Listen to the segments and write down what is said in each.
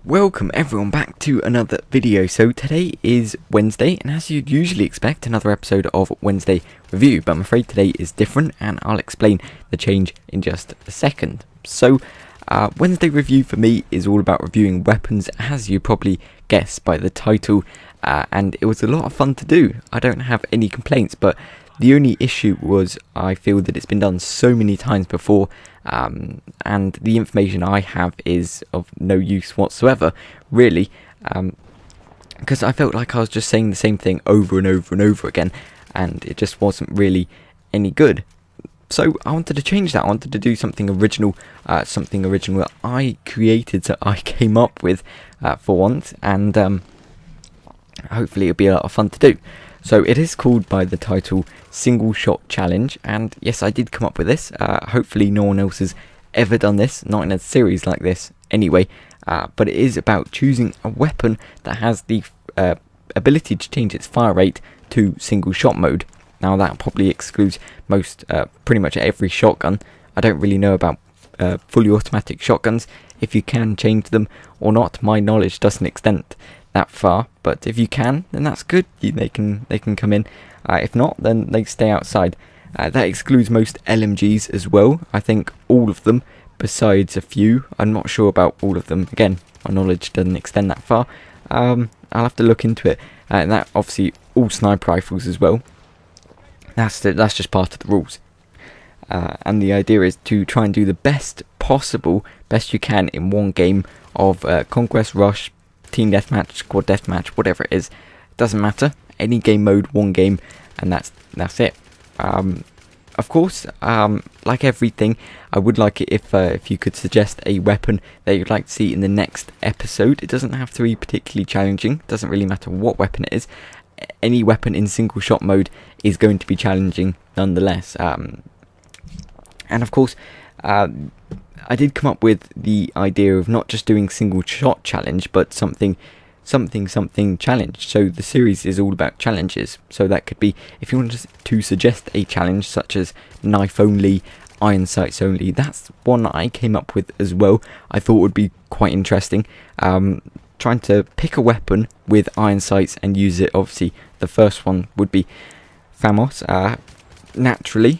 Welcome everyone back to another video. So today is Wednesday, and as you'd usually expect, another episode of Wednesday Review, but I'm afraid today is different and I'll explain the change in just a second. So Wednesday Review for me is all about reviewing weapons, as you probably guessed by the title, and it was a lot of fun to do. I don't have any complaints, but the only issue was I feel that it's been done so many times before, and the information I have is of no use whatsoever, really, because I felt like I was just saying the same thing over and over and over again, and it just wasn't really any good. So I wanted to change that. I wanted to do something original that I created, that I came up with for once, and hopefully it'll be a lot of fun to do. So it is called by the title Single Shot Challenge, and yes, I did come up with this. Hopefully no one else has ever done this, not in a series like this anyway, but it is about choosing a weapon that has the ability to change its fire rate to single shot mode. Now that probably excludes pretty much every shotgun. I don't really know about fully automatic shotguns, if you can change them or not. My knowledge doesn't extend that far, but if you can, then that's good. They can come in. If not, then they stay outside. That excludes most LMGs as well. I think all of them, besides a few. I'm not sure about all of them. Again, my knowledge doesn't extend that far. I'll have to look into it. And that obviously all sniper rifles as well. That's just part of the rules. And the idea is to try and do the best you can in one game of Conquest, Rush, Team Deathmatch, Squad Deathmatch, whatever it is. It doesn't matter. Any game mode, one game, and that's it. Of course, like everything, I would like it if you could suggest a weapon that you'd like to see in the next episode. It doesn't have to be particularly challenging. It doesn't really matter what weapon it is. Any weapon in single shot mode is going to be challenging nonetheless. And of course, I did come up with the idea of not just doing single shot challenge, but something challenge. So the series is all about challenges. So that could be, if you want to suggest a challenge such as knife only, iron sights only, that's one I came up with as well. I thought would be quite interesting. Trying to pick a weapon with iron sights and use it. Obviously the first one would be Famos, naturally,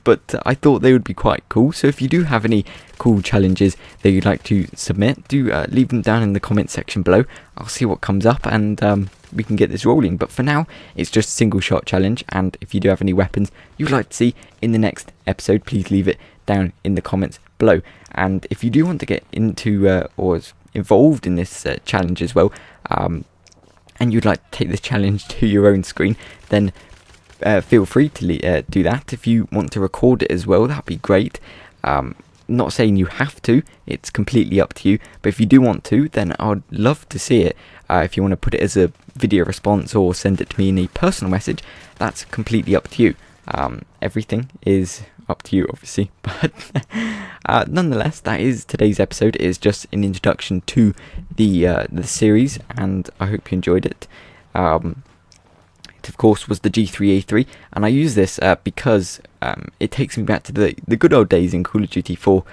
but I thought they would be quite cool. So if you do have any cool challenges that you'd like to submit, do leave them down in the comment section below. I'll see what comes up, and we can get this rolling. But for now, it's just a single shot challenge, and if you do have any weapons you'd like to see in the next episode, please leave it down in the comments below. And if you do want to get into or involved in this challenge as well, and you'd like to take this challenge to your own screen, then feel free to do that. If you want to record it as well, that'd be great. Not saying you have to, it's completely up to you, but if you do want to, then I'd love to see it. If you want to put it as a video response or send it to me in a personal message, that's completely up to you. Everything is up to you, obviously, but nonetheless, that is today's episode. It is just an introduction to the series, and I hope you enjoyed it. It of course was the G3A3, and I use this because it takes me back to the good old days in Call of Duty 4,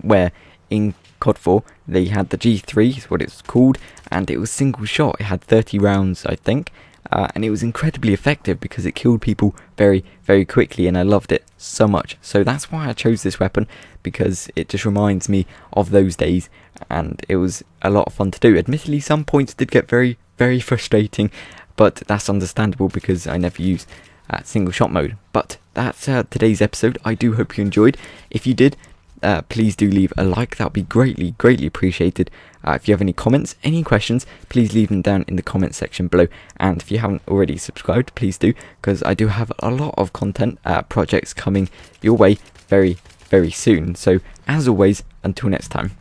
where in COD 4 they had the G3, is what it's called, and it was single shot. It had 30 rounds, I think, and it was incredibly effective because it killed people very, very quickly, and I loved it so much. So that's why I chose this weapon, because it just reminds me of those days, and it was a lot of fun to do. Admittedly, some points did get very, very frustrating, but that's understandable because I never used single shot mode. But that's today's episode. I do hope you enjoyed. If you did, please do leave a like. That would be greatly appreciated. If you have any comments, any questions, please leave them down in the comment section below. And if you haven't already subscribed, please do, because I do have a lot of content projects coming your way very, very soon. So as always, until next time.